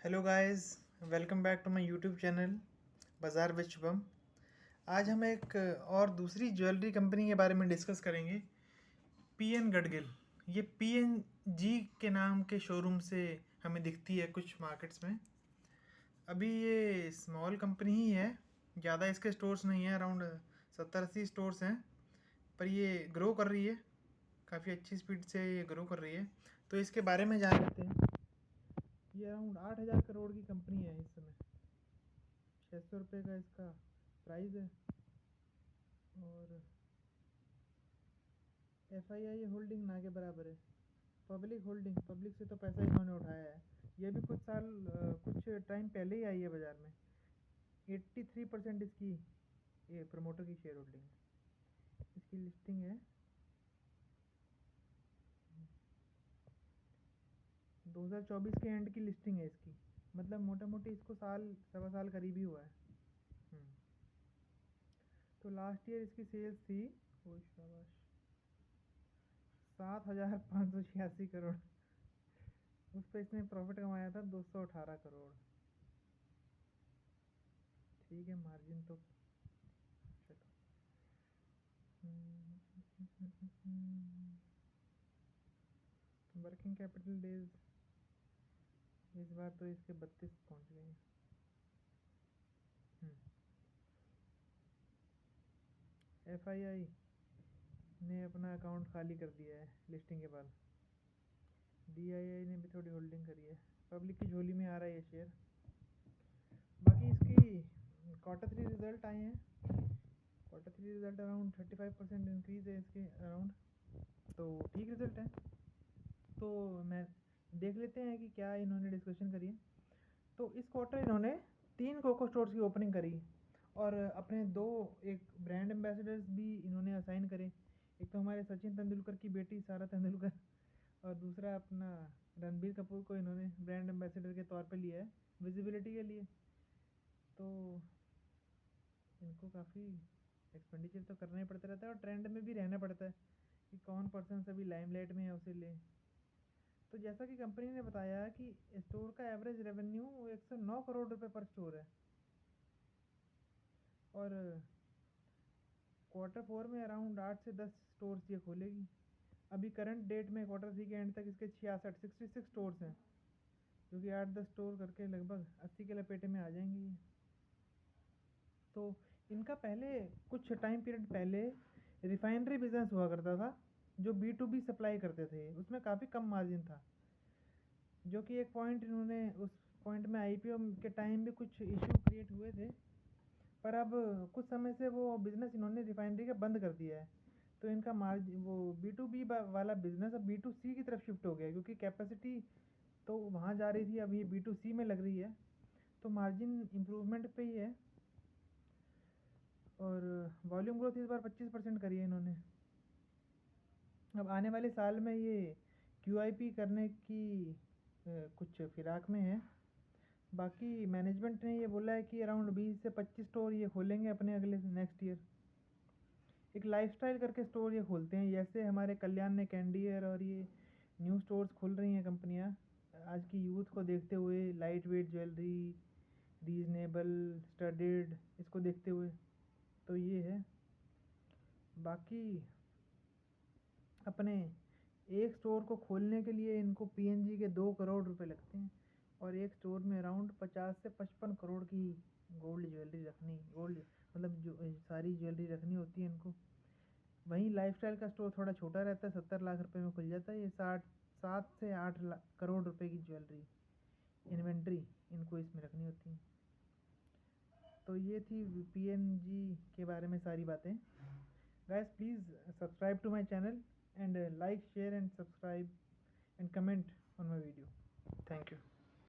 Hello guys, welcome back to my YouTube channel bazaar with Shubham. आज हम एक और दूसरी ज्वेलरी कंपनी के बारे में डिस्कस करेंगे, पीएन गडगिल। ये पीएनजी के नाम के शोरूम से हमें दिखती है कुछ मार्केट्स में। अभी ये स्मॉल कंपनी ही है, ज़्यादा इसके स्टोर्स नहीं है, अराउंड 70-80 स्टोर्स हैं, पर ये ग्रो कर रही है, काफ़ी अच्छी स्पीड से ये ग्रो कर रही है। तो इसके बारे में जान लेते हैं। ये अराउंड 8,000 करोड़ की कंपनी है इस समय। 600 रुपये का इसका प्राइस है और FII होल्डिंग ना के बराबर है। पब्लिक होल्डिंग, पब्लिक से तो पैसा इन्होंने उठाया है। ये भी कुछ टाइम पहले ही आई है बाज़ार में। 83% इसकी ये प्रमोटर की शेयर होल्डिंग है। इसकी लिस्टिंग है 2024 के एंड की लिस्टिंग है इसकी, मतलब मोटा मोटी इसको सवा साल करीब ही हुआ है। तो लास्ट ईयर इसकी सेल्स थी, ओ शाबाश, 7,586 करोड़। उस पर इसने प्रॉफिट कमाया था 218 करोड़। ठीक है, मार्जिन तो चलो। वर्किंग कैपिटल डेज इस बार तो इसके 32 पहुंच गए हैं। FII ने अपना अकाउंट खाली कर दिया है लिस्टिंग के बाद। DII ने भी थोड़ी होल्डिंग करी है। पब्लिक की झोली में आ रहा है ये शेयर। बाकी इसकी Q3 रिजल्ट आए हैं। Q3 रिजल्ट अराउंड 35% इंक्रीज है इसके अराउंड, तो ठीक रिजल्ट है। तो मैं देख लेते हैं कि क्या इन्होंने डिस्कशन करी है। तो इस क्वार्टर इन्होंने 3 कोको स्टोर्स की ओपनिंग करी और अपने एक ब्रांड एम्बेसडर्स भी इन्होंने असाइन करे। एक तो हमारे सचिन तेंदुलकर की बेटी सारा तेंदुलकर, और दूसरा अपना रणबीर कपूर को इन्होंने ब्रांड एम्बेसडर के तौर पे लिया है विजिबिलिटी के लिए। तो इनको काफ़ी एक्सपेंडिचर तो करना ही पड़ता रहता है और ट्रेंड में भी रहना पड़ता है कि कौन पर्सन अभी लाइमलाइट में है उसे ले। तो जैसा कि कंपनी ने बताया कि स्टोर का एवरेज रेवेन्यू 109 करोड़ रुपए पर स्टोर है और Q4 में अराउंड 8 से 10 स्टोर्स ये खोलेगी। अभी करंट डेट में Q3 के एंड तक इसके 66 स्टोर्स हैं, जो कि 8-10 स्टोर करके लगभग 80 के लपेटे में आ जाएंगी। तो इनका पहले कुछ टाइम पीरियड पहले रिफाइनरी बिजनेस हुआ करता था, जो B2B सप्लाई करते थे। उसमें काफ़ी कम मार्जिन था, जो कि एक पॉइंट इन्होंने उस पॉइंट में IPO के टाइम भी कुछ इशू क्रिएट हुए थे, पर अब कुछ समय से वो बिज़नेस इन्होंने रिफाइनरी का बंद कर दिया है। तो इनका मार्जिन वो B2B वाला बिज़नेस अब B2C की तरफ शिफ्ट हो गया, क्योंकि कैपेसिटी तो वहाँ जा रही थी, अब ये B2C में लग रही है। तो मार्जिन इम्प्रूवमेंट पे ही है और वॉल्यूम ग्रोथ इस बार 25% करी है इन्होंने। अब आने वाले साल में ये QIP करने की कुछ फिराक में है। बाकी मैनेजमेंट ने ये बोला है कि अराउंड 20 से 25 स्टोर ये खोलेंगे अपने अगले नेक्स्ट ईयर। एक लाइफस्टाइल करके स्टोर ये खोलते हैं, जैसे हमारे कल्याण ने कैंडियर और ये न्यू स्टोर्स खोल रही हैं कंपनियां आज की यूथ को देखते हुए। Light weight jewellery, reasonable studded, इसको देखते हुए। तो ये है। बाकी अपने एक स्टोर को खोलने के लिए इनको PNG के 2 करोड़ रुपए लगते हैं और एक स्टोर में अराउंड 50 से 55 करोड़ की गोल्ड ज्वेलरी रखनी, गोल्ड मतलब जो सारी ज्वेलरी रखनी होती है इनको। वहीं लाइफस्टाइल का स्टोर थोड़ा छोटा रहता है, 70 लाख रुपए में खुल जाता है। ये 7 से 8 करोड़ रुपए की ज्वेलरी इन्वेंट्री इनको इसमें रखनी होती है। तो ये थी PNG के बारे में सारी बातें। Guys, please subscribe to my channel and like, share and subscribe and comment on my video. Thank you.